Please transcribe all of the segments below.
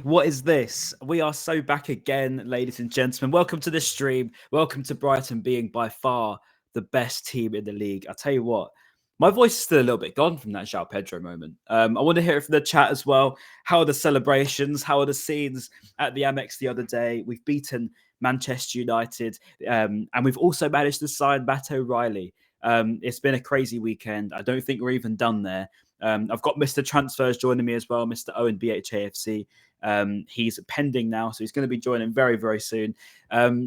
What is this? We are so back again, ladies and gentlemen. Welcome to the stream. Welcome to Brighton being by far the best team in the league. I tell you what, my voice is still a little bit gone from that Joao Pedro moment. I want to hear it from the chat as well. How are the celebrations? How are the scenes at the Amex the other day? We've beaten Manchester United, and we've also managed to sign Matt O'Reilly. It's been a crazy weekend. I don't think we're even done there. I've got Mr. Transfers joining me as well, Mr. Owen BHAFC. He's pending now, so he's going to be joining very, very soon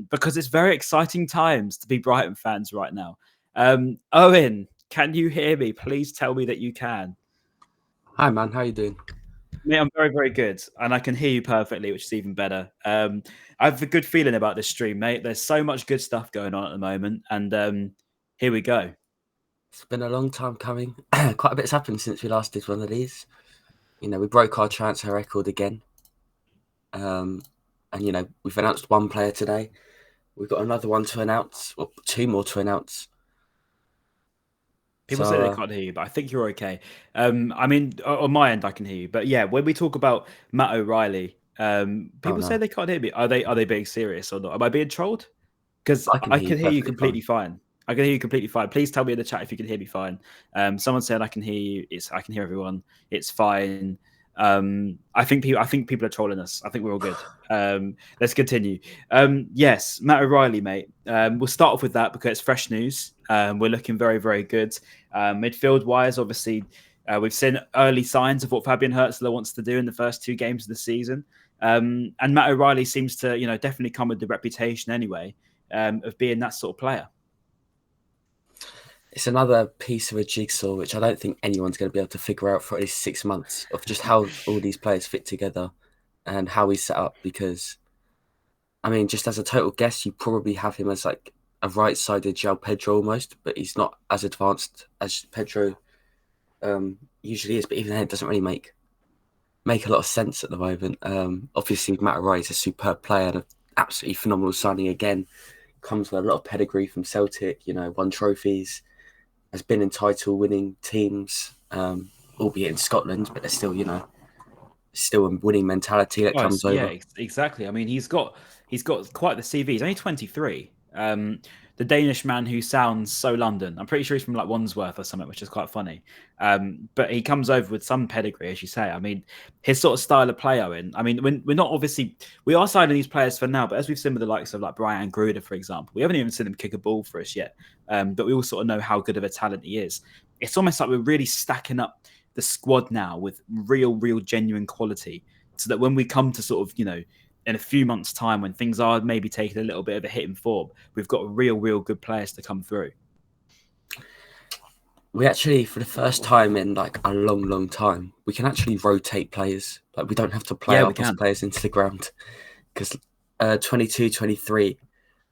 because it's very exciting times to be Brighton fans right now. Owen, can you hear me? Please tell me that you can. Hi, man. How you doing? Mate, I'm very, very good, and I can hear you perfectly, which is even better. I have a good feeling about this stream, mate. There's so much good stuff going on at the moment, and here we go. It's been a long time coming. Quite a bit's happened since we last did one of these. We broke our transfer record again. And we've announced one player today. We've got another one to announce, or two more to announce. People say they can't hear you, but I think you're okay. I mean, on my end, I can hear you. But yeah, when we talk about Matt O'Reilly, people say they can't hear me. Are they being serious or not? Am I being trolled? Because I can hear you completely fine. I can hear you completely fine. Please tell me in the chat if you can hear me fine. Someone said I can hear you. I can hear everyone. It's fine. I think people are trolling us. I think we're all good. Let's continue. Yes, Matt O'Reilly, mate. We'll start off with that because it's fresh news. We're looking very, very good. Midfield wise, obviously, we've seen early signs of what Fabian Hürzeler wants to do in the first two games of the season. And Matt O'Reilly seems to, definitely come with the reputation anyway of being that sort of player. It's another piece of a jigsaw, which I don't think anyone's going to be able to figure out for at least 6 months of just how all these players fit together and how he's set up. Because, I mean, just as a total guess, you probably have him as like a right-sided Joao Pedro almost, but he's not as advanced as Pedro usually is. But even then, it doesn't really make a lot of sense at the moment. Obviously, Matt O'Reilly is a superb player and an absolutely phenomenal signing again. Comes with a lot of pedigree from Celtic, won trophies, has been in title-winning teams, albeit in Scotland, but there's still, still a winning mentality that comes over. Yeah, exactly. I mean, he's got quite the CV. He's only 23. The Danish man who sounds so London. I'm pretty sure he's from like Wandsworth or something, which is quite funny. But he comes over with some pedigree, as you say. I mean, his sort of style of play, Owen. I mean, we are signing these players for now, but as we've seen with the likes of like Brian Gruder, for example, we haven't even seen him kick a ball for us yet. But we all sort of know how good of a talent he is. It's almost like we're really stacking up the squad now with real, genuine quality, so that when we come to sort of, in a few months' time, when things are maybe taking a little bit of a hit in form, we've got real good players to come through. We actually, for the first time in like a long time, we can actually rotate players. Like we don't have to play our best players into the ground. Because 22, 23,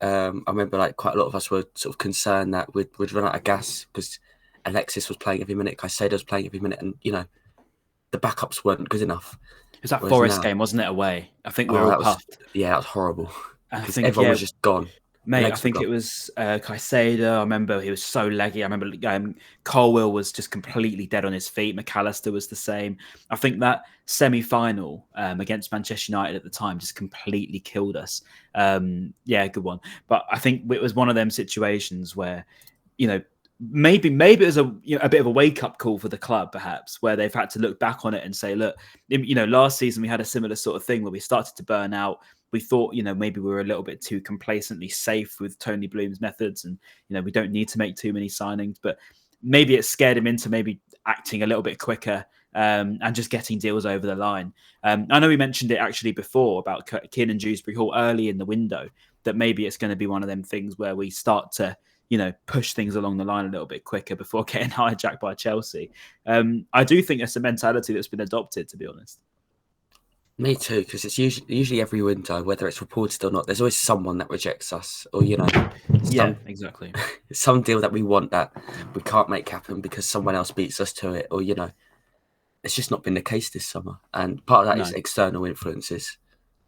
I remember like quite a lot of us were sort of concerned that we'd run out of gas because Alexis was playing every minute, Caicedo was playing every minute, and the backups weren't good enough. It was that Forest game, wasn't it, away? I think we were all puffed. That was horrible. Because everyone was just gone. Mate, I think it was Caicedo. I remember he was so leggy. I remember Colwill was just completely dead on his feet. McAllister was the same. I think that semi-final against Manchester United at the time just completely killed us. Good one. But I think it was one of them situations where, maybe it was a bit of a wake-up call for the club, perhaps, where they've had to look back on it and say, look, last season we had a similar sort of thing where we started to burn out. We thought, maybe we were a little bit too complacently safe with Tony Bloom's methods and, we don't need to make too many signings. But maybe it scared him into maybe acting a little bit quicker and just getting deals over the line. I know we mentioned it actually before about Kiernan Dewsbury Hall early in the window, that maybe it's going to be one of them things where we start to, push things along the line a little bit quicker before getting hijacked by Chelsea. I do think it's a mentality that's been adopted, to be honest. Me too, because it's usually every window, whether it's reported or not, there's always someone that rejects us, or exactly, some deal that we want that we can't make happen because someone else beats us to it, or it's just not been the case this summer. And part of that is external influences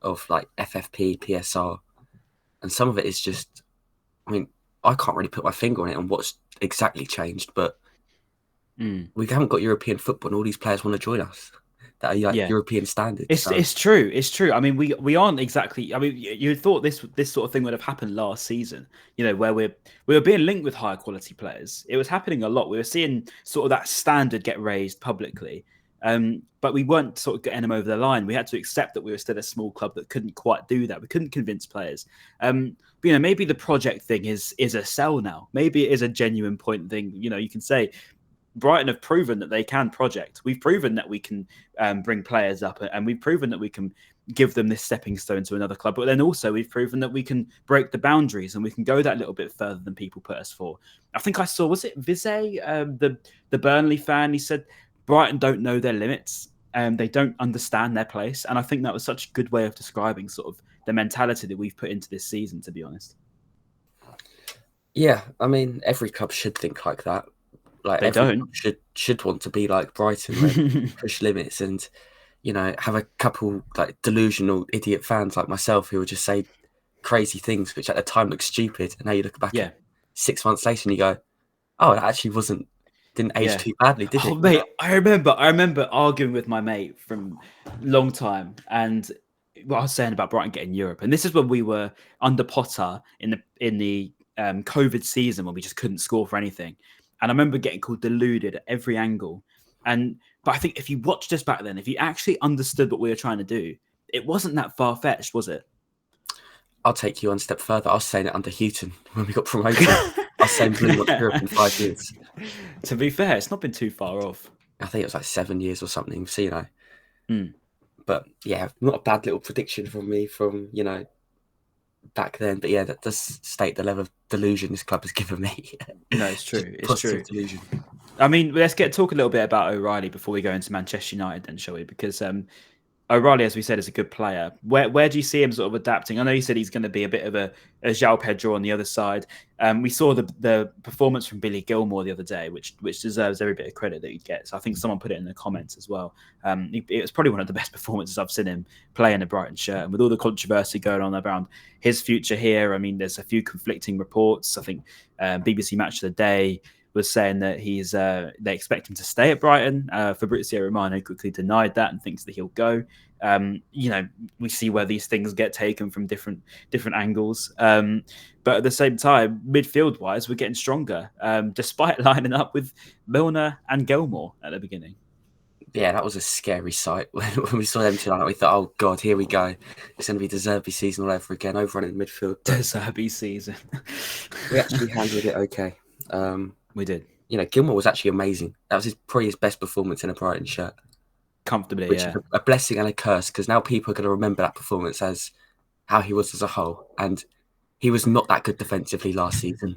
of like FFP, PSR, and some of it is just, I mean, I can't really put my finger on it on what's exactly changed, but we haven't got European football, and all these players want to join us. that are like Yeah. European standards. It's true. It's true. I mean, we aren't exactly. I mean, you thought this sort of thing would have happened last season. You know, where we were being linked with higher quality players. It was happening a lot. We were seeing sort of that standard get raised publicly, but we weren't sort of getting them over the line. We had to accept that we were still a small club that couldn't quite do that. We couldn't convince players. But, you know, maybe the project thing is a sell now. Maybe it is a genuine point thing. You know, you can say Brighton have proven that they can project. We've proven that we can bring players up, and we've proven that we can give them this stepping stone to another club. But then also we've proven that we can break the boundaries and we can go that little bit further than people put us for. I think I saw, was it Vizé, the Burnley fan? He said Brighton don't know their limits and they don't understand their place. And I think that was such a good way of describing sort of the mentality that we've put into this season, to be honest. Yeah, I mean, every club should think like that. Like they don't should want to be like Brighton, where push limits and, you know, have a couple like delusional idiot fans like myself who would just say crazy things which at the time look stupid, and now you look back at 6 months later and you go, oh, it actually didn't age too badly, did it? Mate, I remember arguing with my mate from a long time, and what I was saying about Brighton getting Europe, and this is when we were under Potter in the COVID season when we just couldn't score for anything. And I remember getting called deluded at every angle. But I think if you watched us back then, if you actually understood what we were trying to do, it wasn't that far-fetched, was it? I'll take you one step further. I was saying it under Houghton when we got promoted. I was saying Blue won Europe in 5 years. To be fair, it's not been too far off. I think it was like 7 years or something. So, you know. But yeah, not a bad little prediction from me from, you know, back then. But yeah, that does state the level of delusion this club has given me. No, it's true. It's true. Delusion. I mean, let's talk a little bit about O'Reilly before we go into Manchester United then, shall we? Because O'Reilly, as we said, is a good player. Where do you see him sort of adapting? I know you said he's going to be a bit of a Joao Pedro on the other side. We saw the performance from Billy Gilmour the other day, which deserves every bit of credit that he gets. I think someone put it in the comments as well. It was probably one of the best performances I've seen him play in a Brighton shirt. And with all the controversy going on around his future here, I mean, there's a few conflicting reports. I think BBC Match of the Day was saying that they expect him to stay at Brighton. Fabrizio Romano quickly denied that and thinks that he'll go. You know, we see where these things get taken from different angles. But at the same time, midfield-wise, we're getting stronger, despite lining up with Milner and Gilmour at the beginning. Yeah, that was a scary sight. When we saw them tonight, we thought, oh, God, here we go. It's going to be De Zerbi season all over again, overrunning midfield. De Zerbi season. We actually handled it okay. We did. You know, Gilmour was actually amazing. That was probably his best performance in a Brighton shirt. Comfortably, which is a blessing and a curse, because now people are going to remember that performance as how he was as a whole. And he was not that good defensively last season.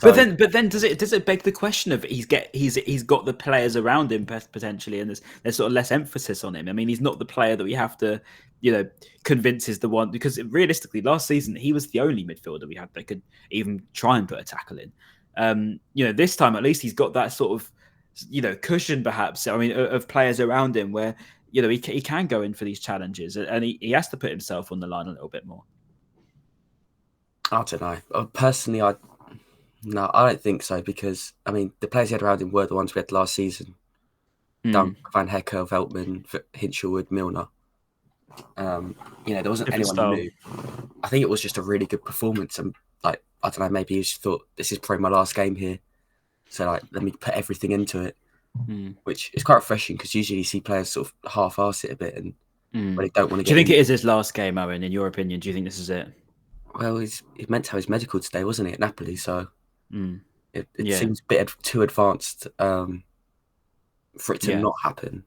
But then does it beg the question of he's got the players around him potentially, and there's sort of less emphasis on him. I mean, he's not the player that we have to, you know, convince is the one, because realistically last season he was the only midfielder we had that could even try and put a tackle in. You know, this time at least he's got that sort of, you know, cushion perhaps. I mean, of players around him where, you know, he can go in for these challenges, and he has to put himself on the line a little bit more. I don't know. Personally, I don't think so, because, I mean, the players he had around him were the ones we had last season. Dunk, Van Hecker, Veltman, Hinchelwood, Milner. You know, there wasn't anyone new. I think it was just a really good performance, and like, I don't know, maybe he just thought, this is probably my last game here, so like, let me put everything into it, which is quite refreshing, because usually you see players sort of half-arse it a bit, and when they don't want to get. Do you think it is his last game, Owen? In your opinion, do you think this is it? Well, he meant to have his medical today, wasn't he, at Napoli? So it seems a bit too advanced for it to not happen.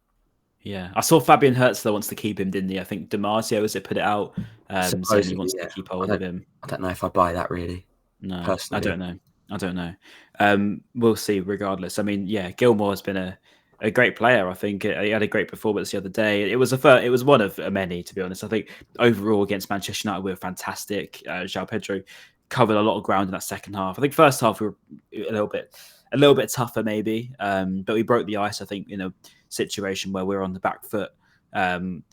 Yeah, I saw Fabian Hertzler wants to keep him, didn't he? I think Damasio has put it out, saying he wants to keep hold of him. I don't know if I buy that, really. No, personally. I don't know. We'll see. Regardless, I mean, yeah, Gilmour has been a great player. I think he had a great performance the other day. It was one of many, to be honest. I think overall against Manchester United we were fantastic. Joao Pedro covered a lot of ground in that second half. I think first half we were a little bit tougher maybe, but we broke the ice, I think, in a situation where we're on the back foot. And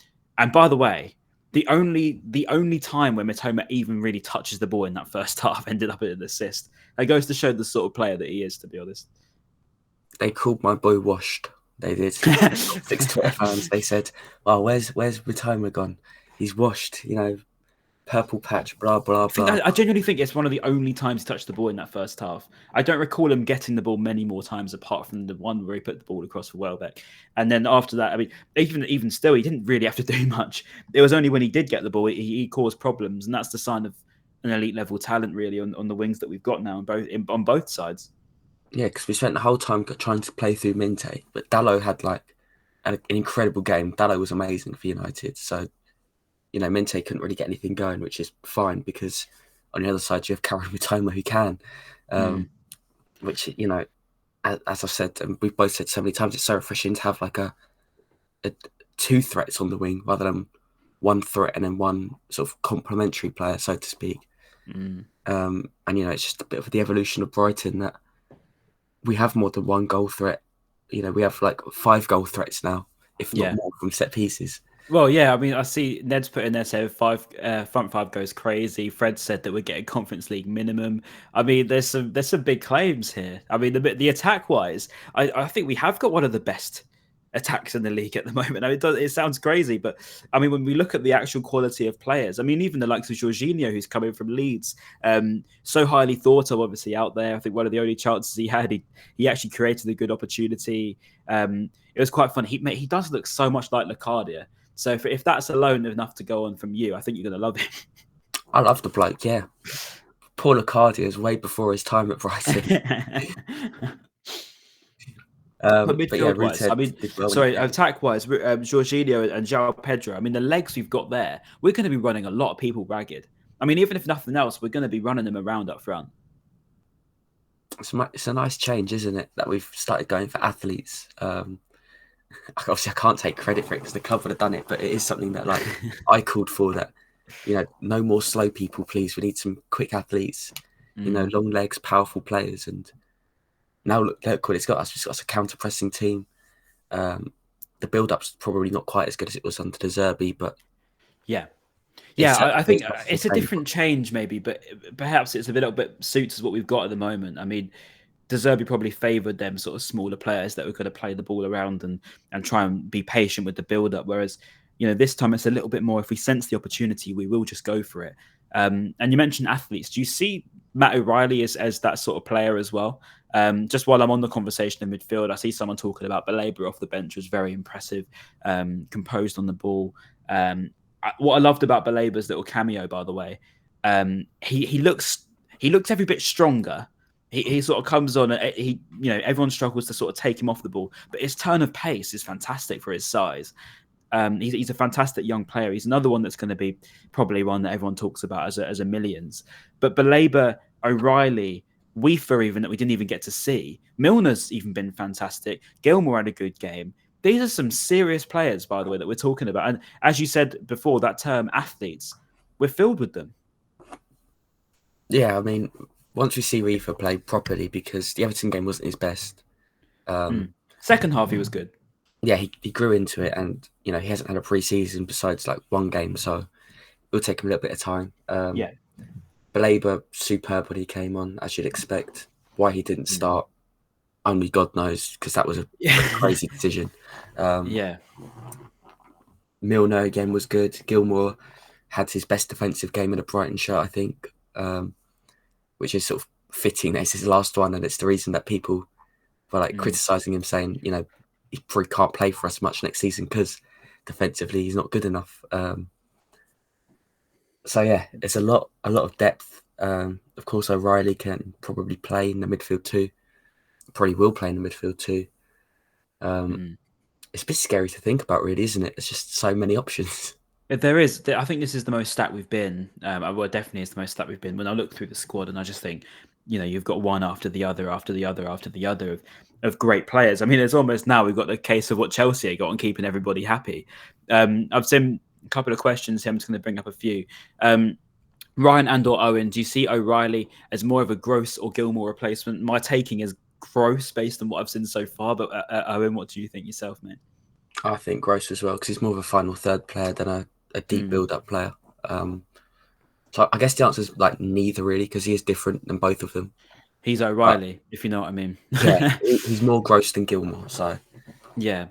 by the way, the only time where Mitoma even really touches the ball in that first half ended up in an assist. It goes to show the sort of player that he is, to be honest. They called my boy washed They did. 6 Twitter fans. They said, "Oh, where's Mitoma gone? He's washed. Purple patch. Blah blah blah." I genuinely think it's one of the only times he touched the ball in that first half. I don't recall him getting the ball many more times apart from the one where he put the ball across for Welbeck. And then after that, I mean, even still, he didn't really have to do much. It was only when he did get the ball he caused problems, and that's the sign of an elite level talent, really, on the wings that we've got now on both sides. Yeah, because we spent the whole time trying to play through Minte, but Dalot had like an incredible game. Dalot was amazing for United, so Minte couldn't really get anything going, which is fine because on the other side you have Karim Mitoma who can, which as I've said and we've both said so many times, it's so refreshing to have like a two threats on the wing rather than one threat and then one sort of complementary player, so to speak. And it's just a bit of the evolution of Brighton that we have more than one goal threat. We have like 5 goal threats now, if not more, from set pieces. Well, yeah, I mean, I see Ned's put in there saying front five goes crazy. Fred said that we're getting Conference League minimum. I mean, there's some big claims here. I mean, the attack wise, I think we have got one of the best attacks in the league at the moment. I mean, it sounds crazy, but I mean, when we look at the actual quality of players, I mean, even the likes of Jorginho, who's coming from Leeds, so highly thought of, obviously out there. I think one of the only chances he had, he actually created a good opportunity. It was quite fun. He does look so much like Locadia. So if that's alone enough to go on from you, I think you're going to love it. I love the bloke, yeah. Paul Locadia is way before his time at Brighton. But midfield-wise, I mean, attack-wise, Jorginho and Joao Pedro, I mean, the legs we've got there, we're going to be running a lot of people ragged. I mean, even if nothing else, we're going to be running them around up front. It's a nice change, isn't it, that we've started going for athletes. Obviously, I can't take credit for it because the club would have done it, but it is something that I called for, that, no more slow people, please. We need some quick athletes, long legs, powerful players, and now look what it's got us. It's got us a counter-pressing team. The build-up's probably not quite as good as it was under De Zerbi, but... Yeah, I think it's a different change maybe, but perhaps it's a little bit suits what we've got at the moment. I mean, De Zerbi probably favoured them sort of smaller players that were going to play the ball around and try and be patient with the build-up, whereas, this time it's a little bit more, if we sense the opportunity, we will just go for it. And you mentioned athletes. Do you see Matt O'Reilly as that sort of player as well? Just while I'm on the conversation in midfield, I see someone talking about Baleba off the bench was very impressive, composed on the ball. What I loved about Baleba's little cameo, by the way, he looks every bit stronger. He sort of comes on, everyone struggles to sort of take him off the ball, but his turn of pace is fantastic for his size. He's a fantastic young player. He's another one that's going to be probably one that everyone talks about as a millions. But Baleba, O'Reilly, Weaver, even that we didn't even get to see. Milner's even been fantastic. Gilmore had a good game. These are some serious players, by the way, that we're talking about. And as you said before, that term athletes, we're filled with them. Yeah, I mean, once we see Weaver play properly, because the Everton game wasn't his best. Second half, he was good. Yeah, he grew into it, and he hasn't had a pre-season besides like one game, so it'll take him a little bit of time. Baleba, superb when he came on, as you'd expect. Why he didn't start, only God knows, because that was a crazy decision. Milner again was good. Gilmore had his best defensive game in a Brighton shirt, I think, which is sort of fitting. It's his last one, and it's the reason that people were criticising him, saying, he probably can't play for us much next season because defensively he's not good enough. So yeah, it's a lot of depth. Of course, O'Reilly can probably play in the midfield too. Probably will play in the midfield too. It's a bit scary to think about, really, isn't it? There's just so many options. There is. I think this is the most stacked we've been. Well, definitely is the most stacked we've been. When I look through the squad, and I just think, you've got one after the other, after the other, after the other of great players. I mean, it's almost now we've got the case of what Chelsea got on keeping everybody happy. I've seen a couple of questions here. I'm just going to bring up a few. Ryan and/or Owen, do you see O'Reilly as more of a Gross or Gilmore replacement? My taking is Gross based on what I've seen so far, but Owen, what do you think yourself, mate? I think Gross as well, because he's more of a final third player than a deep build-up player. So I guess the answer is neither, really, because he is different than both of them. He's O'Reilly, if you know what I mean. Yeah, he's more Gross than Gilmore. So Yeah.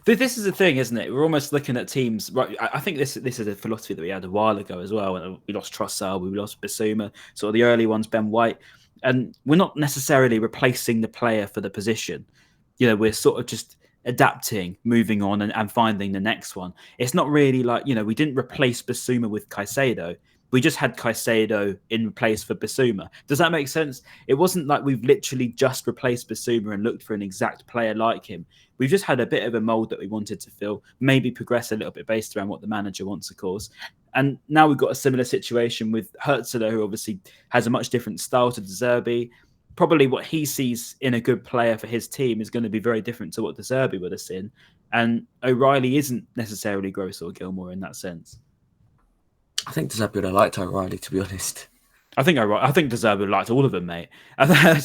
This is the thing, isn't it? We're almost looking at teams. Right, I think this is a philosophy that we had a while ago as well. When we lost Trossard, we lost Bissouma, sort of the early ones, Ben White, and we're not necessarily replacing the player for the position. We're sort of just adapting, moving on, and finding the next one. It's not really like we didn't replace Bissouma with Caicedo. We just had Caicedo in place for Bissouma. Does that make sense? It wasn't like we've literally just replaced Bissouma and looked for an exact player like him. We've just had a bit of a mould that we wanted to fill, maybe progress a little bit based around what the manager wants, of course. And now we've got a similar situation with Herzler, who obviously has a much different style to De Zerbi. Probably what he sees in a good player for his team is going to be very different to what De Zerbi would have seen. And O'Reilly isn't necessarily Gross or Gilmour in that sense. I think De Zerbi would have liked O'Reilly, to be honest. I think De Zerbi would have liked all of them, mate.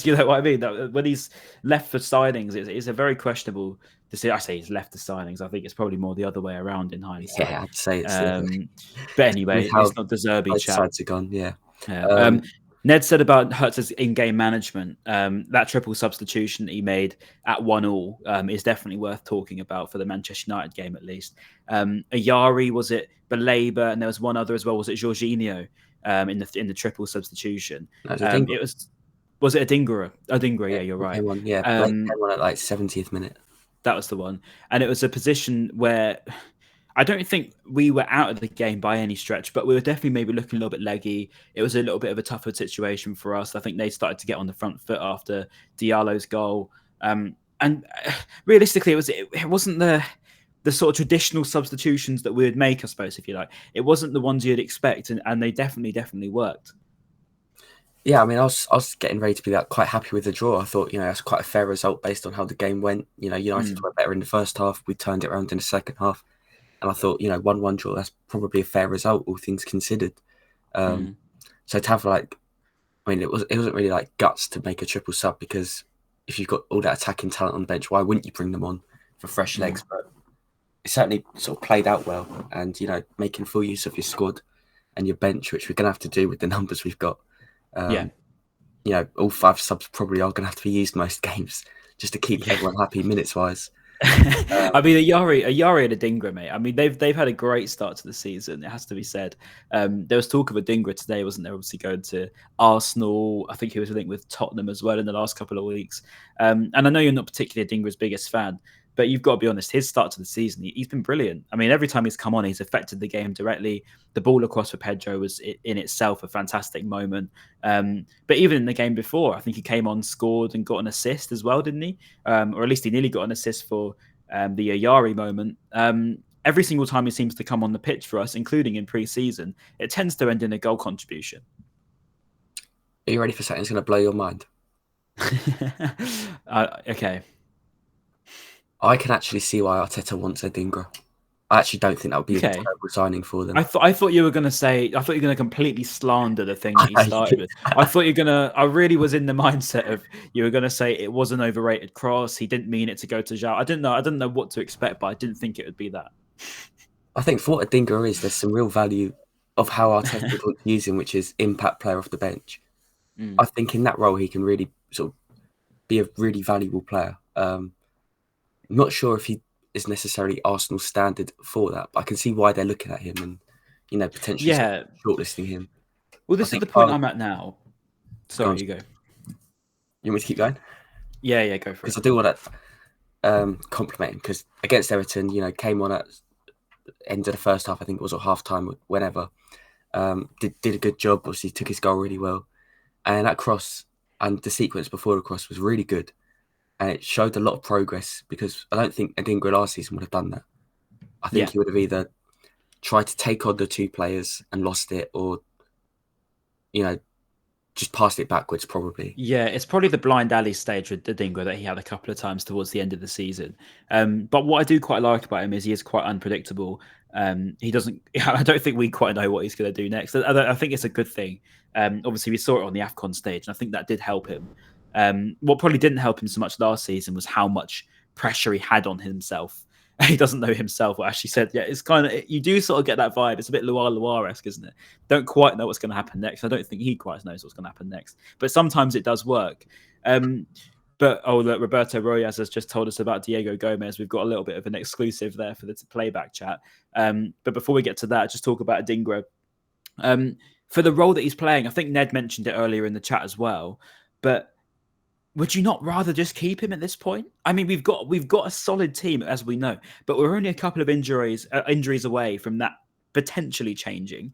You know what I mean? When he's left for signings, it's a very questionable decision. I say he's left for signings. I think it's probably more the other way around in hindsight. Yeah, I'd say it's. But anyway, it's not De Zerbi chat. Sides are gone. Yeah. Ned said about Hertz's in-game management, that triple substitution that he made at 1-1 is definitely worth talking about for the Manchester United game, at least. Ayari, was it Baleba, and there was one other as well. Was it Jorginho in the triple substitution? It was it Adingra? Adingra, yeah, you're right. Came on at like 70th minute. That was the one, and it was a position where I don't think we were out of the game by any stretch, but we were definitely maybe looking a little bit leggy. It was a little bit of a tougher situation for us. I think they started to get on the front foot after Diallo's goal. And realistically, it wasn't the sort of traditional substitutions that we would make, I suppose, if you like. It wasn't the ones you'd expect, and they definitely worked. Yeah, I mean, I was getting ready to be quite happy with the draw. I thought, that's quite a fair result based on how the game went. United were better in the first half. We turned it around in the second half. And I thought, 1-1 draw, that's probably a fair result, all things considered. So to have it wasn't really like guts to make a triple sub, because if you've got all that attacking talent on the bench, why wouldn't you bring them on for fresh legs? But it certainly sort of played out well, and making full use of your squad and your bench, which we're going to have to do with the numbers we've got. All 5 subs probably are going to have to be used most games just to keep everyone happy minutes wise. I mean, Ayari and Adingra, mate. I mean, they've had a great start to the season. It has to be said. There was talk of Adingra today, wasn't there? Obviously going to Arsenal. I think he was linked with Tottenham as well in the last couple of weeks. And I know you're not particularly Adingra's biggest fan, but you've got to be honest. His start to the season, he's been brilliant. I mean, every time he's come on, he's affected the game directly. The ball across for Pedro was in itself a fantastic moment. But even in the game before, I think he came on, scored, and got an assist as well, didn't he? Or at least he nearly got an assist for the Ayari moment. Every single time he seems to come on the pitch for us, including in pre-season, it tends to end in a goal contribution. Are you ready for something that's going to blow your mind? Okay. I can actually see why Arteta wants Adingra. I actually don't think that would be a terrible signing for them. I thought you were going to say. I thought you were going to completely slander the thing that he started with. I thought you're going to. I really was in the mindset of you were going to say it was an overrated cross. He didn't mean it to go to Joao. I didn't know what to expect, but I didn't think it would be that. I think for what Adingra is, there's some real value of how Arteta would use him, which is impact player off the bench. I think in that role he can really sort of be a really valuable player. I'm not sure if he is necessarily Arsenal standard for that, but I can see why they're looking at him and potentially shortlisting him. Well, this is the point I'm at now. Sorry, you go. You want me to keep going? Yeah, go for it. Because I do want to compliment him, because against Everton, came on at end of the first half, I think it was, or half time, whenever. Did a good job. Obviously, took his goal really well, and that cross and the sequence before the cross was really good. And it showed a lot of progress, because I don't think Adingra last season would have done that. I think he would have either tried to take on the 2 players and lost it, or, just passed it backwards probably. Yeah, it's probably the blind alley stage with Adingra that he had a couple of times towards the end of the season. But what I do quite like about him is he is quite unpredictable. He doesn't. I don't think we quite know what he's going to do next. I think it's a good thing. Obviously, we saw it on the AFCON stage, and I think that did help him. What probably didn't help him so much last season was how much pressure he had on himself. He doesn't know himself. What Ashley said, it's kind of, you do sort of get that vibe. It's a bit Loire-esque, isn't it? Don't quite know what's going to happen next. I don't think he quite knows what's going to happen next. But sometimes it does work. But look, Roberto Royas has just told us about Diego Gomez. We've got a little bit of an exclusive there for the playback chat. But before we get to that, just talk about Adingra. For the role that he's playing, I think Ned mentioned it earlier in the chat as well. But would you not rather just keep him at this point? I mean, we've got a solid team, as we know, but we're only a couple of injuries away from that potentially changing.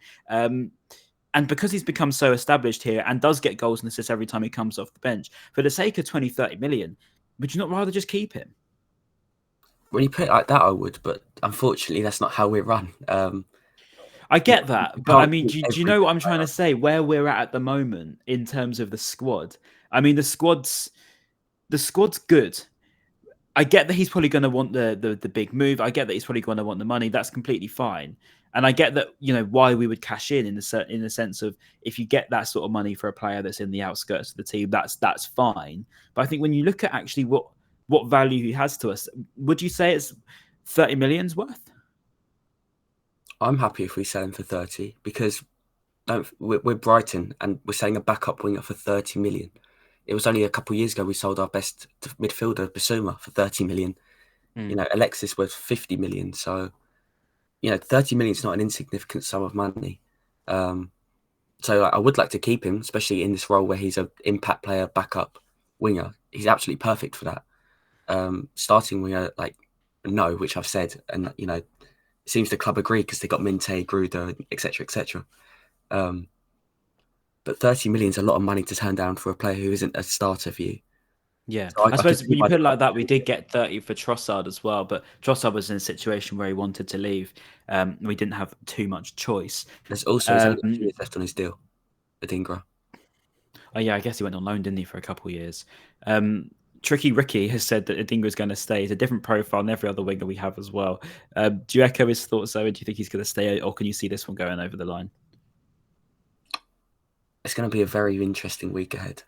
And because he's become so established here and does get goals and assists every time he comes off the bench, for the sake of 20, 30 million, would you not rather just keep him? When you put it like that, I would, but unfortunately, that's not how we run. I get that, but I mean, do you know what I'm trying to say? Where we're at the moment in terms of the squad. I mean, the squad's good. I get that he's probably going to want the big move. I get that he's probably going to want the money. That's completely fine. And I get that, why we would cash in the sense of if you get that sort of money for a player that's in the outskirts of the team, that's fine. But I think when you look at actually what value he has to us, would you say it's 30 million's worth? I'm happy if we sell him for 30 because we're Brighton and we're selling a backup winger for 30 million. It was only a couple of years ago we sold our best midfielder, Bissouma, for 30 million. Alexis was 50 million. So, 30 million is not an insignificant sum of money. So I would like to keep him, especially in this role where he's an impact player, backup winger. He's absolutely perfect for that. Starting winger, no, which I've said. And, it seems the club agree because they got Minte, Gruder, etc., etc. But 30 million is a lot of money to turn down for a player who isn't a starter for you. Yeah, so I suppose when you put it like that, we did get 30 for Trossard as well, but Trossard was in a situation where he wanted to leave. We didn't have too much choice. There's also a few years left on his deal, Adingra. Oh yeah, I guess he went on loan, didn't he, for a couple of years. Tricky Ricky has said that Adingra is going to stay. He's a different profile than every other winger we have as well. Do you echo his thoughts, though? Do you think he's going to stay, or can you see this one going over the line? It's going to be a very interesting week ahead.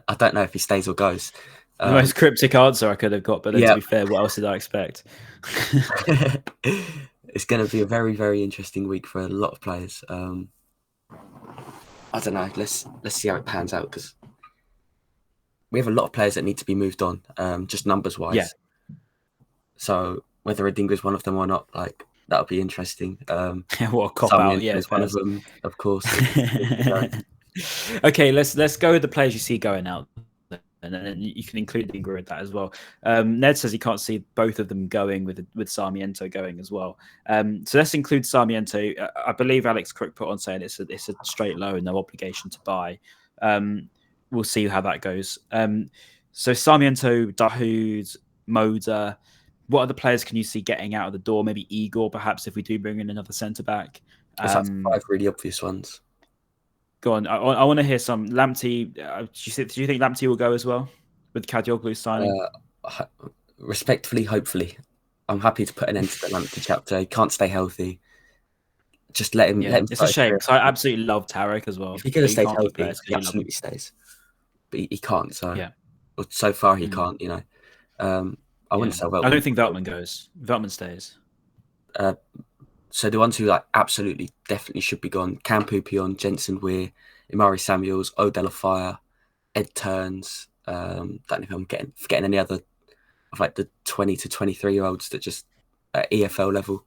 I don't know if he stays or goes. The most cryptic answer I could have got, but then to be fair, what else did I expect? It's going to be a very, very interesting week for a lot of players. I don't know. Let's see how it pans out because we have a lot of players that need to be moved on, just numbers wise. Yeah. So whether Adingra is one of them or not, that'll be interesting. What a cop out! Yeah, it's one of them, of course. Okay, let's go with the players you see going out, and then you can include Adingra in that as well. Ned says he can't see both of them going with Sarmiento going as well. So let's include Sarmiento. I believe Alex Crook put on saying it's a straight loan, no obligation to buy. We'll see how that goes. So Sarmiento, Dahoud, Moda. What other players can you see getting out of the door? Maybe Igor, perhaps, if we do bring in another centre back. That's 5 really obvious ones. Go on. I want to hear some. Lamptey, do you think Lamptey will go as well with Kadioglu signing? Respectfully, hopefully. I'm happy to put an end to the Lamptey chapter. He can't stay healthy. Just let him. It's a shame because I absolutely love Tarek as well. If he could have stayed healthy, he absolutely stays. But he can't. So Well, so far he can't. I wouldn't say Veltman. I don't think Veltman goes. Veltman stays. So the ones who absolutely definitely should be gone: Cam Pupion, Jensen Weir, Imari Samuels, Odell Fire, Ed Turns. Don't know if I'm forgetting any other of the 20 to 23-year-olds that just at EFL level.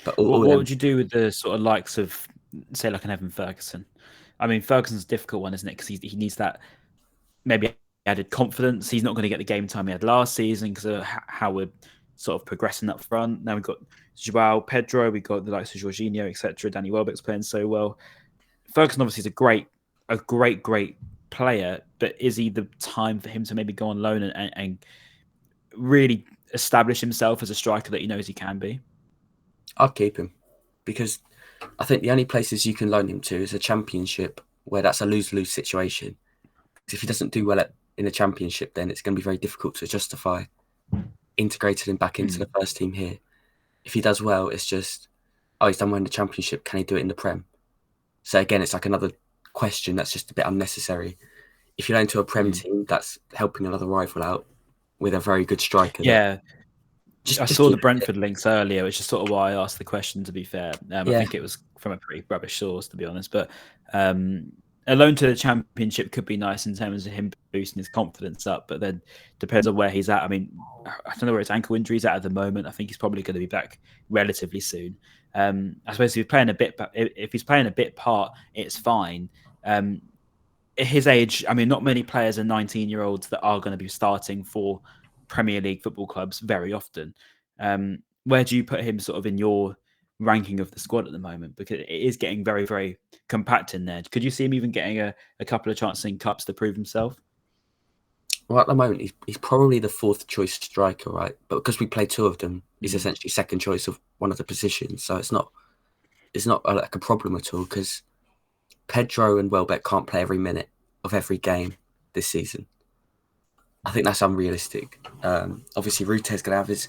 But what would you do with the sort of likes of, say, like an Evan Ferguson? I mean, Ferguson's a difficult one, isn't it? Because he needs that maybe added confidence. He's not going to get the game time he had last season because of how we're sort of progressing up front. Now we've got Joao Pedro, we've got the likes of Jorginho, etc. Danny Welbeck's playing so well. Ferguson obviously is a great player, but is he the time for him to maybe go on loan and really establish himself as a striker that he knows he can be? I'll keep him because I think the only places you can loan him to is a championship where that's a lose-lose situation. If he doesn't do well in the championship, then it's going to be very difficult to justify integrating him back into the first team here. If he does well, it's just, he's done well in the championship. Can he do it in the Prem? So again, it's like another question that's just a bit unnecessary. If you're into a Prem team, that's helping another rival out with a very good striker. Yeah. I saw the Brentford links earlier, which is sort of why I asked the question, to be fair. I think it was from a pretty rubbish source, to be honest. But a loan to the Championship could be nice in terms of him boosting his confidence up, but then depends on where he's at. I mean, I don't know where his ankle injury is at the moment. I think he's probably going to be back relatively soon. I suppose if he's playing a bit part, it's fine. At his age, I mean, not many players are 19-year-olds that are going to be starting for Premier League football clubs very often. Where do you put him sort of in your ranking of the squad at the moment? Because it is getting very, very compact in there. Could you see him even getting a couple of chances in cups to prove himself? Well, at the moment, he's probably the fourth choice striker, right? But because we play two of them, he's essentially second choice of one of the positions. So it's not like a problem at all, because Pedro and Welbeck can't play every minute of every game this season. I think that's unrealistic. Obviously, Rute's going to have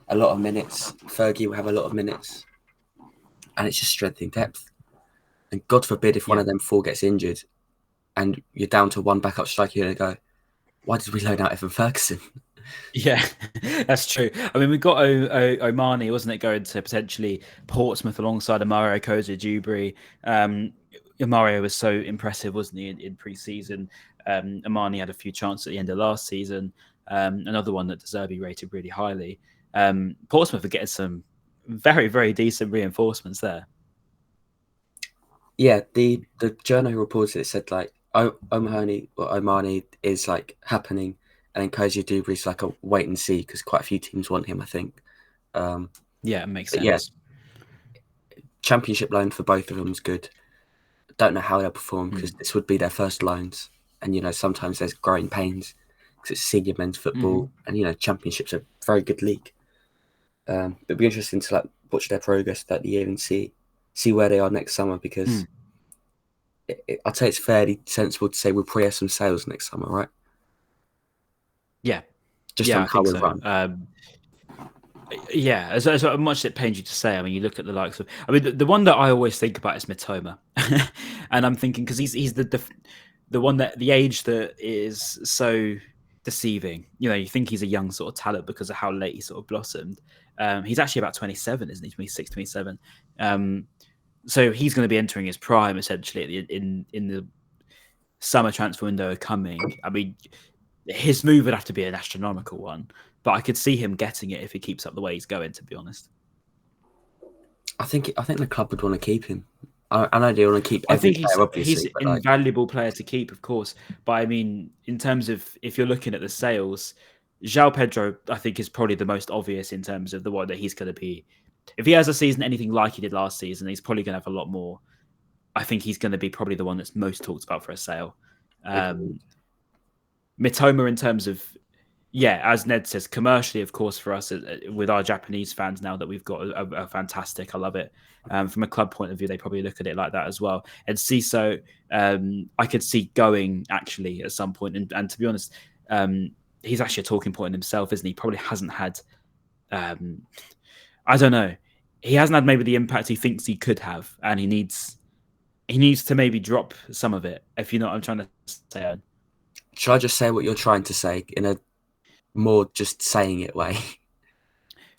a lot of minutes. Fergie will have a lot of minutes. And it's just strengthening depth. And God forbid if one of them four gets injured and you're down to one backup striker, you're going to go, why did we loan out Evan Ferguson? Yeah, that's true. I mean, we got Omani, wasn't it, going to potentially Portsmouth alongside Amaro Koza-Dewberry. Amaro was so impressive, wasn't he, in pre-season? Omani had a few chances at the end of last season. Another one that De Zerbi rated really highly. Portsmouth are getting some very, very decent reinforcements there. Yeah, the journal who reported it said like Omani is like happening, and then Koza-Dewberry is like a wait and see because quite a few teams want him, I think. Yeah, it makes sense. Yeah, Championship loan for both of them is good. Don't know how they'll perform because this would be their first loans, and sometimes there's growing pains because it's senior men's football, and Championship's a very good league. It'd be interesting to like watch their progress throughout the year and see where they are next summer, because I'd say it's fairly sensible to say we'll probably have some sales next summer, right? Yeah, just on how we run. Yeah, as much as it pains you to say, I mean, you look at the likes of, I mean, the one that I always think about is Mitoma, and I'm thinking because he's the one that the age that is so deceiving. You think he's a young sort of talent because of how late he sort of blossomed. He's actually about 27, isn't he? 26, 27. So he's going to be entering his prime essentially in the summer transfer window coming. I mean, his move would have to be an astronomical one, but I could see him getting it if he keeps up the way he's going, to be honest. I think the club would want to keep him. I know they want to keep every player, obviously. He's an invaluable player to keep, of course. But I mean, in terms of if you're looking at the sales, Joao Pedro, I think, is probably the most obvious in terms of the one that he's going to be. If he has a season anything like he did last season, he's probably going to have a lot more. I think he's going to be probably the one that's most talked about for a sale. Mitoma, in terms of, as Ned says, commercially, of course, for us with our Japanese fans now that we've got a fantastic, I love it. From a club point of view, they probably look at it like that as well. And Enciso, I could see going actually at some point. And to be honest, he's actually a talking point in himself, isn't he? Probably hasn't had, I don't know. He hasn't had maybe the impact he thinks he could have. And he needs to maybe drop some of it, if you know what I'm trying to say. Should I just say what you're trying to say in a more just saying it way?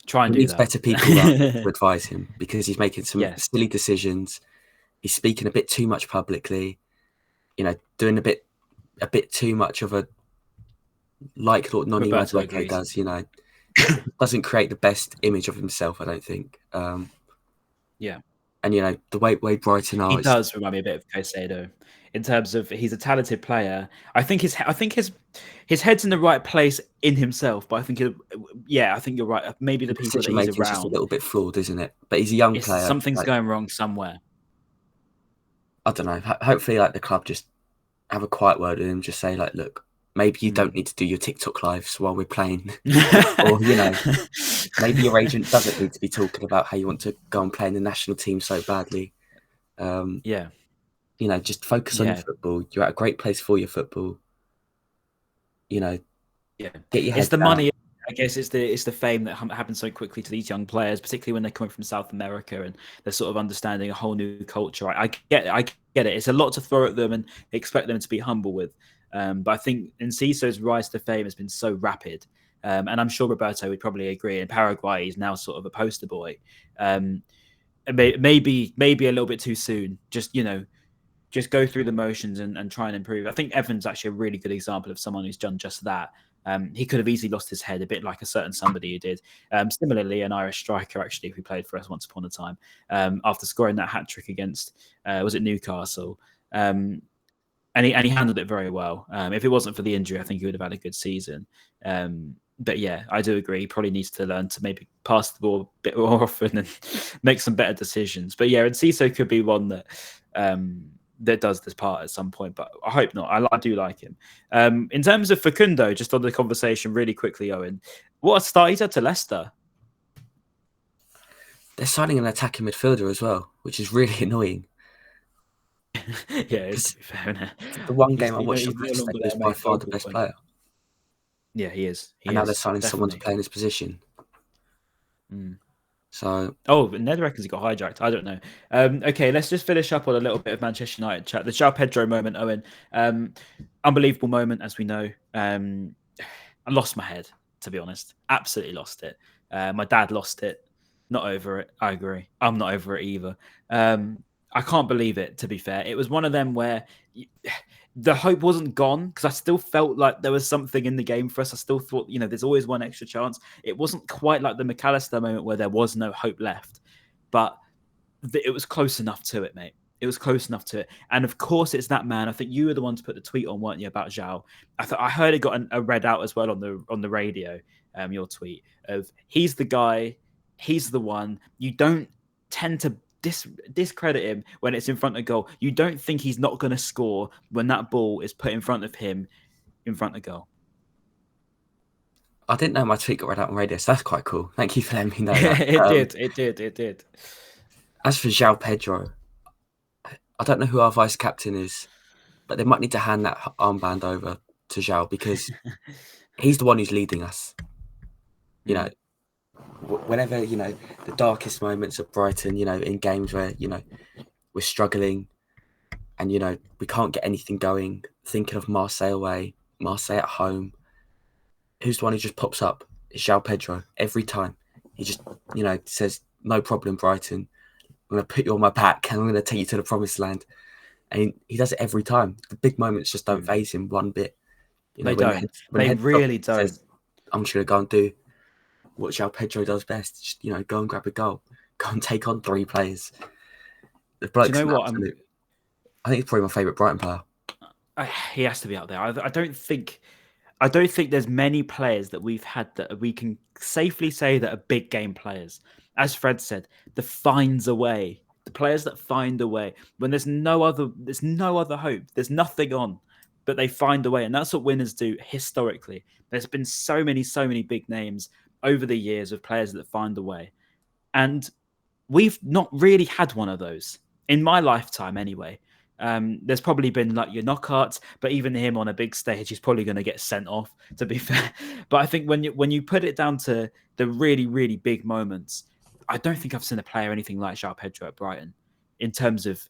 Try and he do needs that. better people to advise him, because he's making some silly decisions. He's speaking a bit too much publicly, doing a bit too much of a like what Noni Madueke does, doesn't create the best image of himself, I don't think. Yeah. And the way Brighton are, he does remind me a bit of Caicedo in terms of he's a talented player. I think his head's in the right place in himself, but I think I think you're right. Maybe the people that he's around, just a little bit flawed, isn't it? But he's a young player. Something's going wrong somewhere. I don't know. Hopefully, the club just have a quiet word with him. Just say look, maybe you don't need to do your TikTok lives while we're playing, or maybe your agent doesn't need to be talking about how you want to go and play in the national team so badly. Just focus on your football. You're at a great place for your football. Get your head It's the down. money. I guess it's the fame that happens so quickly to these young players, particularly when they're coming from South America and they're sort of understanding a whole new culture. I get it. It's a lot to throw at them and expect them to be humble with. But I think Enciso's rise to fame has been so rapid. And I'm sure Roberto would probably agree. In Paraguay, he's now sort of a poster boy. Maybe a little bit too soon. Just, just go through the motions and try and improve. I think Evan's actually a really good example of someone who's done just that. He could have easily lost his head, a bit like a certain somebody who did. Similarly, an Irish striker, actually, who played for us once upon a time, after scoring that hat-trick against, was it Newcastle? And he handled it very well. If it wasn't for the injury, I think he would have had a good season. But yeah, I do agree. He probably needs to learn to maybe pass the ball a bit more often and make some better decisions. But yeah, Enciso could be one that that does this part at some point, but I hope not. I do like him. In terms of Facundo, just on the conversation really quickly, Owen, what a start he's had to Leicester. They're signing an attacking midfielder as well, which is really annoying. Yeah, it's to be fair, isn't it? The one game I watched of Leicester, he was by far the best player. Yeah, he is. And now they're signing someone to play in his position. So, Ned reckons he got hijacked. I don't know. Okay, let's just finish up on a little bit of Manchester United chat. The Joao Pedro moment, Owen. Unbelievable moment, as we know. I lost my head, to be honest. Absolutely lost it. My dad lost it. Not over it. I agree. I'm not over it either. I can't believe it, to be fair. It was one of them where the hope wasn't gone, because I still felt like there was something in the game for us. I still thought, there's always one extra chance. It wasn't quite like the McAllister moment where there was no hope left, but it was close enough to it, mate. It was close enough to it. And of course, it's that man. I think you were the one to put the tweet on, weren't you, about Joao? I heard it got a read out as well on the radio, your tweet, of he's the guy, he's the one. You don't tend to discredit him when it's in front of goal. You don't think he's not going to score when that ball is put in front of him, in front of goal. I didn't know my tweet got read out on radio, so that's quite cool. Thank you for letting me know that. It did. As for Joao Pedro, I don't know who our vice captain is, but they might need to hand that armband over to Joao, because he's the one who's leading us. Whenever, the darkest moments of Brighton, in games where, we're struggling and, we can't get anything going, thinking of Marseille away, Marseille at home, who's the one who just pops up? It's Joao Pedro every time. He just, says, no problem, Brighton. I'm going to put you on my back and I'm going to take you to the promised land. And he does it every time. The big moments just don't faze him one bit. They don't. They really don't. Says, I'm just going to go and do what Joao Pedro does best. Just, go and grab a goal. Go and take on 3 players. The bloke's Do you know what? I think he's probably my favourite Brighton player. He has to be out there. I don't think there's many players that we've had that we can safely say that are big game players. As Fred said, finds a way. The players that find a way when there's no other hope. There's nothing on, but they find a way, and that's what winners do historically. There's been so many big names over the years of players that find a way, and we've not really had one of those in my lifetime anyway. There's probably been like your Knockarts, but even him on a big stage, he's probably going to get sent off, to be fair. But I think when you put it down to the really big moments, I don't think I've seen a player anything like Joao Pedro at Brighton in terms of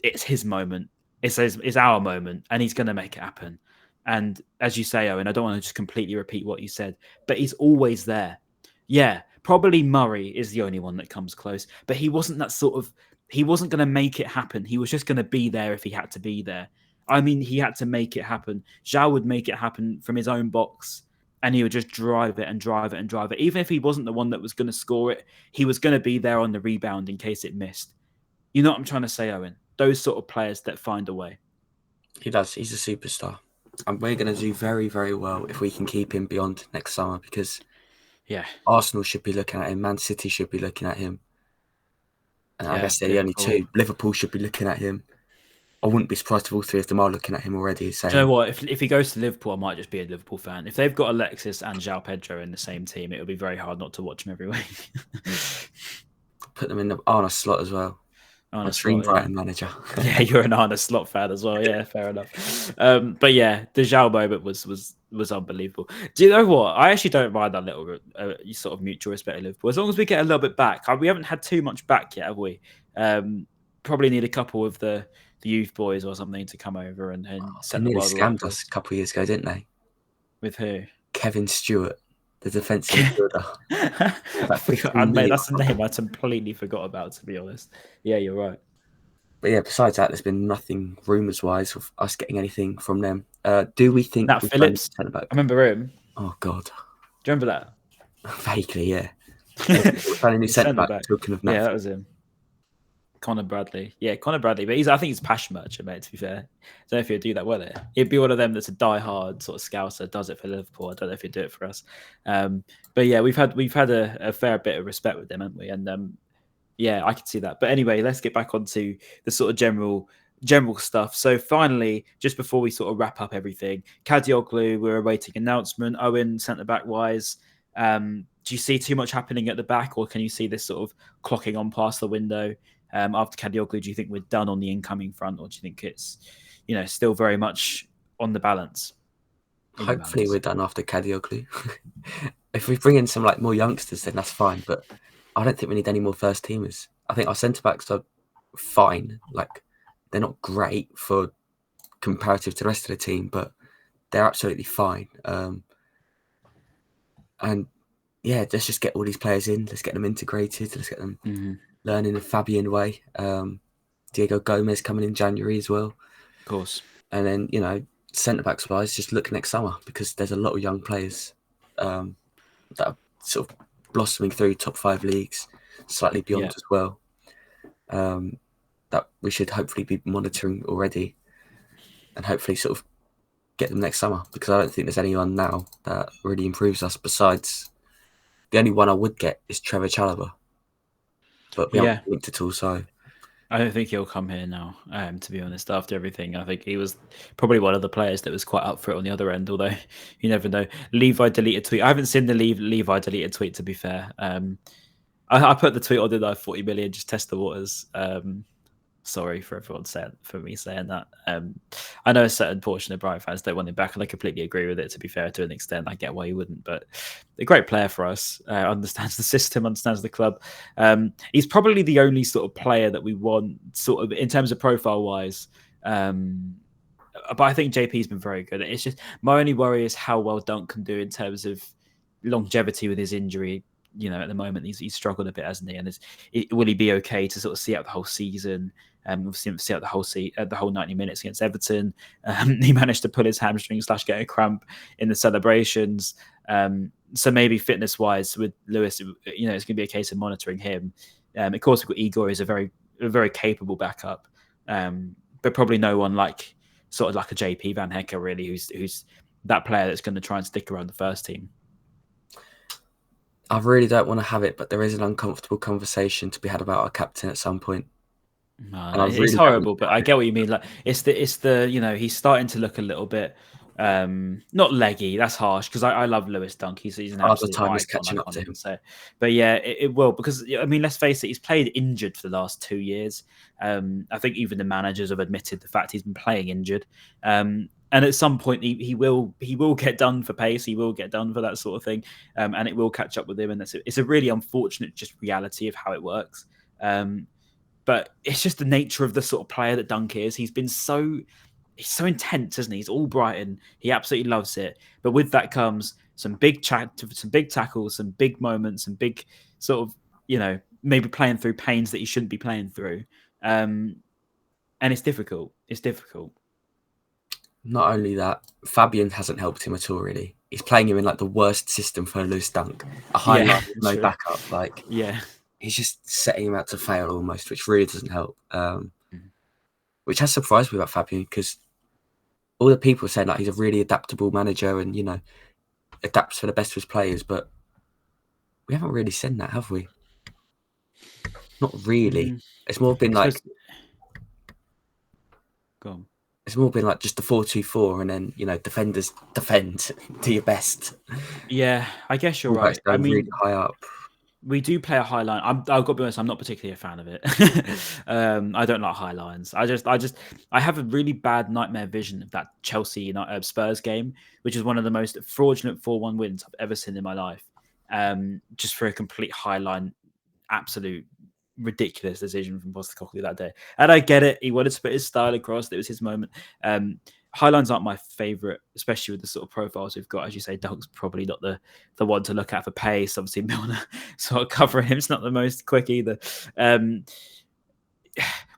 it's his moment, it's our moment, and he's going to make it happen. And as you say, Owen, I don't want to just completely repeat what you said, but he's always there. Yeah, probably Murray is the only one that comes close, but he wasn't that sort of. He wasn't going to make it happen. He was just going to be there if he had to be there. I mean, he had to make it happen. Joao would make it happen from his own box, and he would just drive it. Even if he wasn't the one that was going to score it, he was going to be there on the rebound in case it missed. You know what I'm trying to say, Owen? Those sort of players that find a way. He does. He's a superstar. And we're going to do very, very well if we can keep him beyond next summer, because Arsenal should be looking at him. Man City should be looking at him. And I guess they're the only 2. Liverpool should be looking at him. I wouldn't be surprised if all 3 of them are looking at him already. Do you know what? If he goes to Liverpool, I might just be a Liverpool fan. If they've got Alexis and Joao Pedro in the same team, it would be very hard not to watch him every week. Put them in the Arna slot as well. Arna Dream Brighton manager. Yeah, you're an Arna slot fan as well. Yeah, fair enough. But yeah, the Joao moment was unbelievable. Do you know what? I actually don't mind that little sort of mutual respect of Liverpool. As long as we get a little bit back. We haven't had too much back yet, have we? Probably need a couple of the youth boys or something to come over and set the world scammed us a couple of years ago, didn't they? With who? Kevin Stewart, the defensive midfielder. Mate, that's a name I completely forgot about, to be honest. Yeah, you're right. But yeah, besides that, there's been nothing rumours-wise of us getting anything from them. Do we think Nat we've Phillips, done I remember him. Oh, God. Do you remember that? Vaguely, yeah. We've found a new The centre-back, centre-back. talking of Yeah, Nat. that was him. Connor Bradley. Yeah, Connor Bradley. But I think he's a passion merchant, mate, to be fair. I don't know if he'd do that, will it? He'd be one of them that's a die-hard sort of scouser, does it for Liverpool. I don't know if he'd do it for us. But yeah, we've had a fair bit of respect with him, haven't we? And yeah, I can see that. But anyway, let's get back onto the sort of general stuff. So finally, just before we sort of wrap up everything, Kadioglu, we're awaiting announcement. Owen, centre-back wise, do you see too much happening at the back, or can you see this sort of clocking on past the window? After Kadioglu, do you think we're done on the incoming front, or do you think it's, still very much on the balance? Hopefully we're done after Kadioglu. If we bring in some more youngsters, then that's fine. But I don't think we need any more first teamers. I think our centre backs are fine. They're not great for comparative to the rest of the team, but they're absolutely fine. And yeah, let's just get all these players in. Let's get them integrated. Let's get them learning the Fabian way. Diego Gomez coming in January as well. Of course. And then, centre-backs wise, just look next summer, because there's a lot of young players that are sort of blossoming through top 5 leagues, slightly beyond as well, that we should hopefully be monitoring already, and hopefully sort of get them next summer, because I don't think there's anyone now that really improves us. Besides, the only one I would get is Trevor Chalobah, but we haven't linked at all, so I don't think he'll come here now, to be honest, after everything. I think he was probably one of the players that was quite up for it on the other end, although you never know. Levi deleted tweet. I haven't seen the Levi deleted tweet, to be fair. I put the tweet on, did I, 40 million, just test the waters. Sorry for everyone for me saying that. I know a certain portion of Brighton fans don't want him back, and I completely agree with it, to be fair, to an extent. I get why he wouldn't, but a great player for us. Understands the system, understands the club. He's probably the only sort of player that we want, sort of in terms of profile-wise. But I think JP's been very good. It's just, my only worry is how well Dunk can do in terms of longevity with his injury. At the moment, he's struggled a bit, hasn't he? And will he be okay to sort of see out the whole season? See out the whole 90 minutes against Everton. He managed to pull his hamstring / get a cramp in the celebrations. So maybe fitness-wise with Lewis, it's going to be a case of monitoring him. Of course, we've got Igor, who's a very capable backup, but probably no one like a JP Van Hecke, really, who's that player that's going to try and stick around the first team. I really don't want to have it, but there is an uncomfortable conversation to be had about our captain at some point. It's horrible, but I get what you mean. It's the he's starting to look a little bit not leggy. That's harsh, because I love Lewis Dunk. He's an absolute time is catching up to him. So, but yeah, it will, because let's face it, he's played injured for the last 2 years. I think even the managers have admitted the fact he's been playing injured. And at some point, he will get done for pace. He will get done for that sort of thing, and it will catch up with him. And it's a really unfortunate just reality of how it works. But it's just the nature of the sort of player that Dunk is. He's so intense, isn't he? He's all Brighton. He absolutely loves it. But with that comes some big tackles, some big moments, some big sort of, maybe playing through pains that he shouldn't be playing through. And it's difficult. Not only that, Fabian hasn't helped him at all, really. He's playing him in the worst system for Lewis Dunk. A high line with no backup. He's just setting him out to fail almost, which really doesn't help. Which has surprised me about Fabian, because all the people are saying he's a really adaptable manager and, adapts for the best of his players, but we haven't really seen that, have we? Not really. It's more been Go on. It's more been just the 4-2-4, and then defenders defend to your best. Yeah, I guess you're right. I mean, really high up. We do play a high line. I've got to be honest, I'm not particularly a fan of it. I don't like high lines. I have a really bad nightmare vision of that Chelsea Spurs game, which is one of the most fraudulent 4-1 wins I've ever seen in my life. Just for a complete high line, absolute ridiculous decision from Postecoglou that day. And I get it. He wanted to put his style across. It was his moment. Highlines aren't my favourite, especially with the sort of profiles we've got. As you say, Dunk's probably not the one to look at for pace. Obviously, Milner sort of covering him. It's not the most quick either.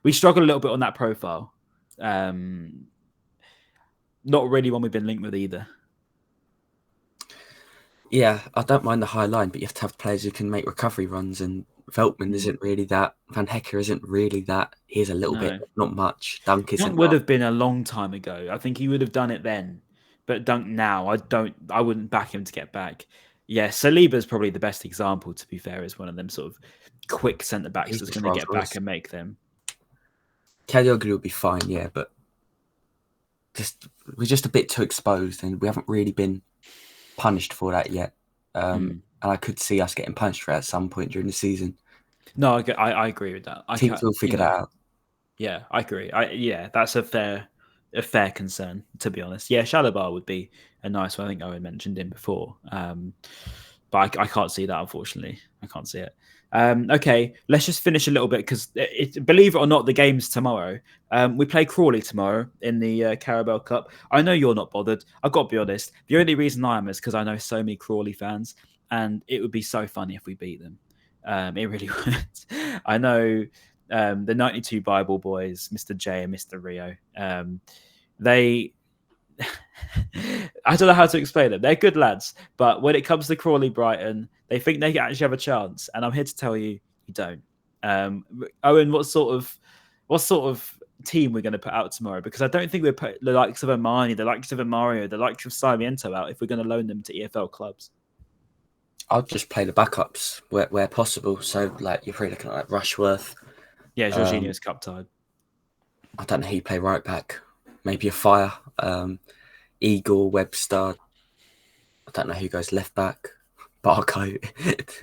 We struggle a little bit on that profile. Not really one we've been linked with either. Yeah, I don't mind the high line, but you have to have players who can make recovery runs, and Veltman isn't really that. Van Hecker isn't really that. He's a little bit, not much. Dunk isn't. Dunk would have been a long time ago. I think he would have done it then. But Dunk now, I wouldn't back him to get back. Yeah, Saliba's probably the best example, to be fair, is one of them sort of quick centre-backs that's going to get back and make them. Kadioglu would be fine, yeah, but we're just a bit too exposed, and we haven't really been punished for that yet. And I could see us getting punished for it at some point during the season. No, I agree with that. Teams will figure that out. Yeah, I agree. That's a fair concern, to be honest. Yeah, Shalabar would be a nice one. I think Owen mentioned him before. But I can't see that, unfortunately. I can't see it. Okay, let's just finish a little bit because, believe it or not, the game's tomorrow. We play Crawley tomorrow in the Carabao Cup. I know you're not bothered. I've got to be honest. The only reason I am is because I know so many Crawley fans, and it would be so funny if we beat them. It really would. I know the 92 Bible boys, Mr. J and Mr. Rio. They... I don't know how to explain them. They're good lads, but when it comes to Crawley Brighton, they think they actually have a chance, and I'm here to tell you, you don't. Owen, what sort of team we're going to put out tomorrow? Because I don't think we'll put the likes of Armani, the likes of Amario, the likes of Sarmiento out if we're going to loan them to EFL clubs. I'll just play the backups where possible. So, like, you're probably looking at like Rushworth. Yeah, Jorginho's cup tied. I don't know who you play right back. Maybe a Fire. Igor, Webster. I don't know who goes left back. Barco.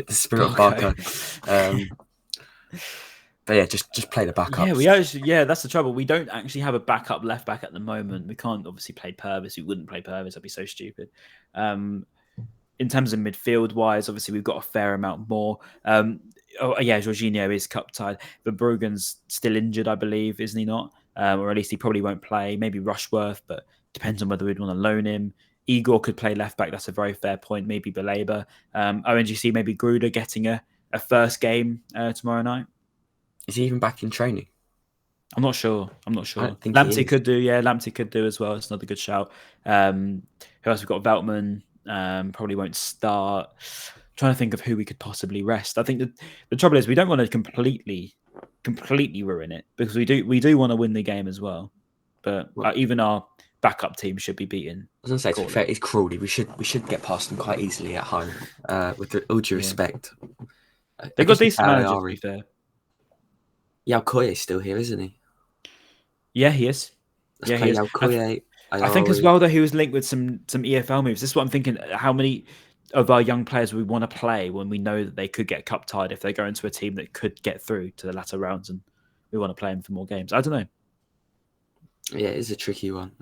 The spirit of Barco. But yeah, just play the backups. Yeah, that's the trouble. We don't actually have a backup left back at the moment. We can't obviously play Purvis. We wouldn't play Purvis. That'd be so stupid. In terms of midfield wise, obviously we've got a fair amount more. Jorginho is cup tied, but Bruggen's still injured, I believe, isn't he not? Or at least he probably won't play. Maybe Rushworth, but depends on whether we'd want to loan him. Igor could play left back. That's a very fair point. Maybe Belabor. ONGC, maybe Gruder getting a first game tomorrow night. Is he even back in training? I'm not sure. Lamptey could do. Yeah, Lamptey could do as well. It's another good shout. Who else? We've got Veltman. Probably won't start. Trying to think of who we could possibly rest. I think the trouble is we don't want to completely ruin it because we do want to win the game as well. But even our backup team should be beaten. I was going to say, to be fair, it's Crawley. We should get past them quite easily at home. With all due respect, they've got decent managers. To be fair, Yalkoye's still here, isn't he? Yeah, he is. He is. I think as well that he was linked with some EFL moves. This is what I'm thinking. How many of our young players we want to play when we know that they could get cup tied if they go into a team that could get through to the latter rounds, and we want to play them for more games? I don't know. Yeah, it is a tricky one.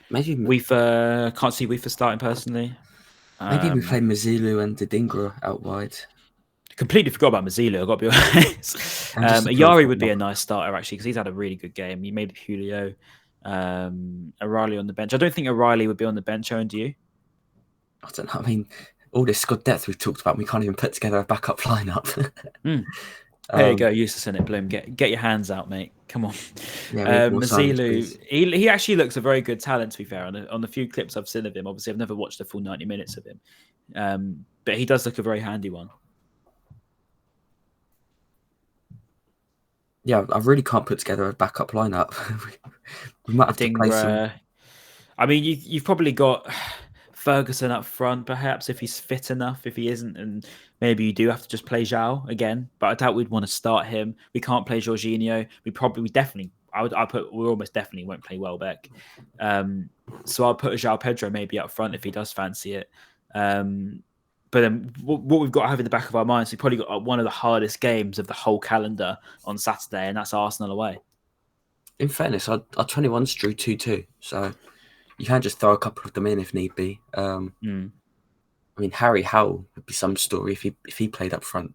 Maybe Weaver, can't see Weaver starting personally. Maybe we play Mazilu and Adingra out wide. Completely forgot about Mazilu, I've got to be honest. Ayari would be a nice starter, actually, because he's had a really good game. He made Julio. O'Reilly on the bench. I don't think O'Reilly would be on the bench, Owen, do you? I don't know. I mean, all this squad depth we've talked about, we can't even put together a backup lineup. There you go, Eustace in it, Bloom. Get your hands out, mate. Come on. Yeah, Mazilu, he actually looks a very good talent, to be fair. On the few clips I've seen of him, obviously I've never watched the full 90 minutes of him. But he does look a very handy one. Yeah, I really can't put together a backup lineup. We might have to play some... I mean, you've probably got Ferguson up front, perhaps, if he's fit enough. If he isn't, and maybe you do have to just play Joao again. But I doubt we'd want to start him. We can't play Jorginho. We almost definitely won't play Welbeck. So I'll put Joao Pedro maybe up front if he does fancy it. But then what we've got to have in the back of our minds, we've probably got one of the hardest games of the whole calendar on Saturday, and that's Arsenal away. In fairness, our 21's drew 2-2, so you can just throw a couple of them in if need be. I mean, Harry Howell would be some story if he played up front.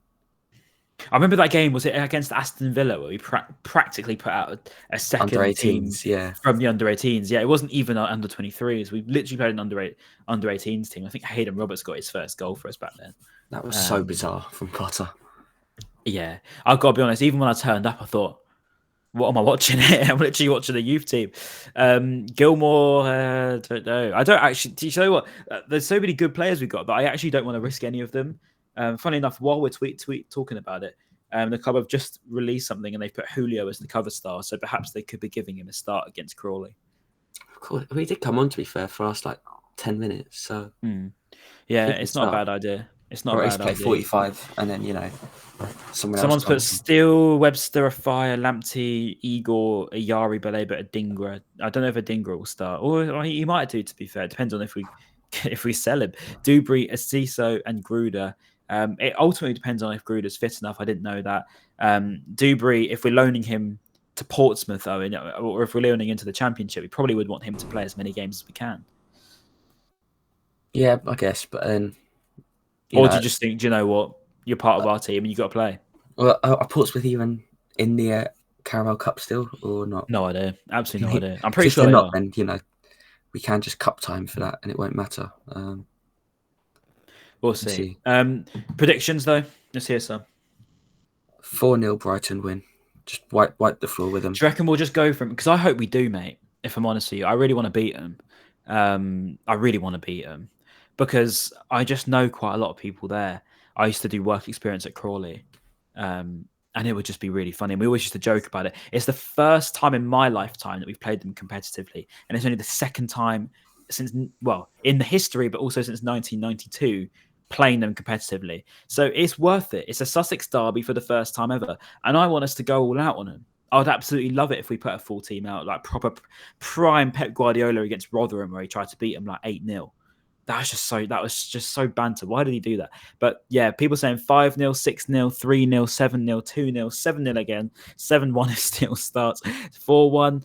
I remember that game, was it against Aston Villa, where we practically put out a second under 18s, team from the under 18s. Yeah, it wasn't even our under 23s. We literally played an under 18s team. I think Hayden Roberts got his first goal for us back then. That was so bizarre from Potter. Yeah, I've got to be honest. Even when I turned up, I thought, "What am I watching here?" I'm literally watching the youth team. Gilmore, don't know. I don't actually. Do you know what? There's so many good players we've got, but I actually don't want to risk any of them. Funny enough, while we're talking about it, the club have just released something and they put Julio as the cover star, so perhaps they could be giving him a start against Crawley. Of course, I mean, he did come on, to be fair, for us like 10 minutes. So yeah, it's not a bad idea. It's not or a at least bad play idea. 45, and then Someone's put Steele, Webster, Afire, Lamptey, Igor, Ayari, Baleba, Adingra. I don't know if Adingra will start, or he might do. To be fair, it depends on if we sell him. Dubry, Enciso, and Gruder. It ultimately depends on if Gruder's fit enough. I didn't know that. Dubry, if we're loaning him to Portsmouth, or if we're loaning into the Championship, we probably would want him to play as many games as we can. Yeah, I guess, but then. Or do you just think, do you know what? You're part of our team and you've got to play. Well, are Portsmouth even in the Carabao Cup still or not? No idea. Absolutely no idea. I'm pretty sure they're they not. are. Then we can just cup time for that, and it won't matter. We'll see. Predictions though. Let's hear some. 4-0 Brighton win. Just wipe the floor with them. Do you reckon we'll just go from? Because I hope we do, mate. If I'm honest with you, I really want to beat them. I really want to beat them because I just know quite a lot of people there. I used to do work experience at Crawley, and it would just be really funny. And we always used to joke about it. It's the first time in my lifetime that we've played them competitively, and it's only the second time since, well, in the history, but also since 1992, playing them competitively. So it's worth it. It's a Sussex derby for the first time ever, and I want us to go all out on them. I'd absolutely love it if we put a full team out, like proper prime Pep Guardiola against Rotherham, where he tried to beat them like 8-0. That was just so banter. Why did he do that? But yeah, people saying 5-0, 6-0, 3-0, 7-0, 2-0, 7-0 again, 7-1 if Steele starts, 4-1.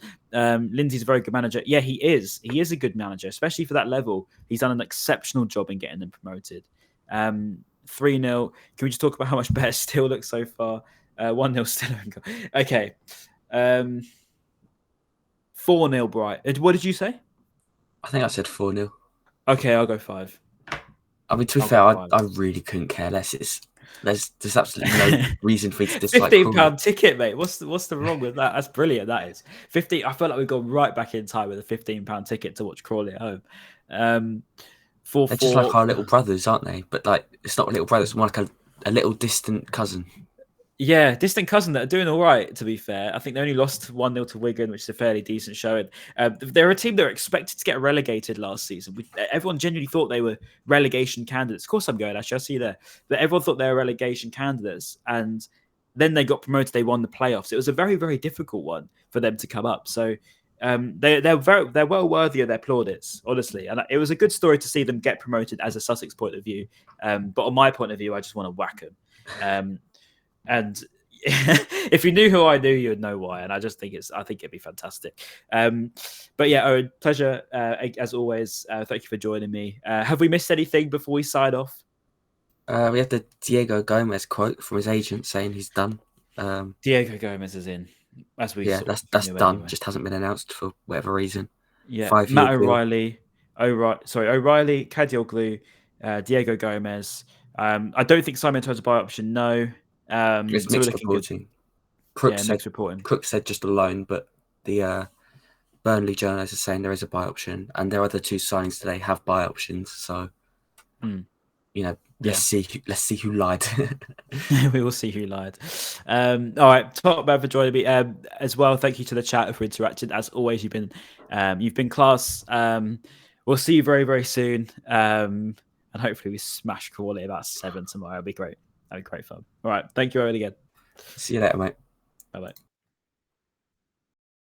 Lindsay's a very good manager. Yeah, he is. He is a good manager, especially for that level. He's done an exceptional job in getting them promoted. 3-0. Can we just talk about how much better Steele looks so far? 1-0 Steele. Okay. 4-0 Bright. What did you say? I think I said 4-0. Okay, I'll go 5. I mean, to be fair, I really couldn't care less. There's absolutely no reason for me to dislike. £15 ticket, mate. What's the wrong with that? That's brilliant. That is 50. I feel like we've gone right back in time with a £15 ticket to watch Crawley at home. They're just like our little brothers, aren't they? But like, it's not a little brother; it's more like a little distant cousin. Yeah, distant cousin that are doing all right, to be fair. I think they only lost 1-0 to Wigan, which is a fairly decent showing. They're a team that were expected to get relegated last season. Everyone genuinely thought they were relegation candidates. Of course I'm going, actually. I see you there. But everyone thought they were relegation candidates. And then they got promoted. They won the playoffs. It was a very, very difficult one for them to come up. So they're well worthy of their plaudits, honestly. And it was a good story to see them get promoted as a Sussex point of view. But on my point of view, I just want to whack them. And if you knew who I knew, you would know why. And I just think it'd be fantastic. But yeah, Owen, pleasure as always. Thank you for joining me. Have we missed anything before we sign off? We have the Diego Gomez quote from his agent saying he's done. Diego Gomez is in. That's done. Anyway. Just hasn't been announced for whatever reason. Yeah, Matt O'Reilly. O'Reilly, Kadioglu, Diego Gomez. I don't think Simon has a buy option. No. It's mixed reporting. Crook said just a loan, but the Burnley journalists are saying there is a buy option, and their other 2 signings today have buy options. So, let's see who lied. We will see who lied. All right, top man for joining me as well. Thank you to the chat for interacting. As always, you've been class. We'll see you very, very soon, and hopefully we smash Crawley about 7 tomorrow. It'll be great. That'd be great fun. All right. Thank you, Owen, again. See you later, mate. Bye-bye.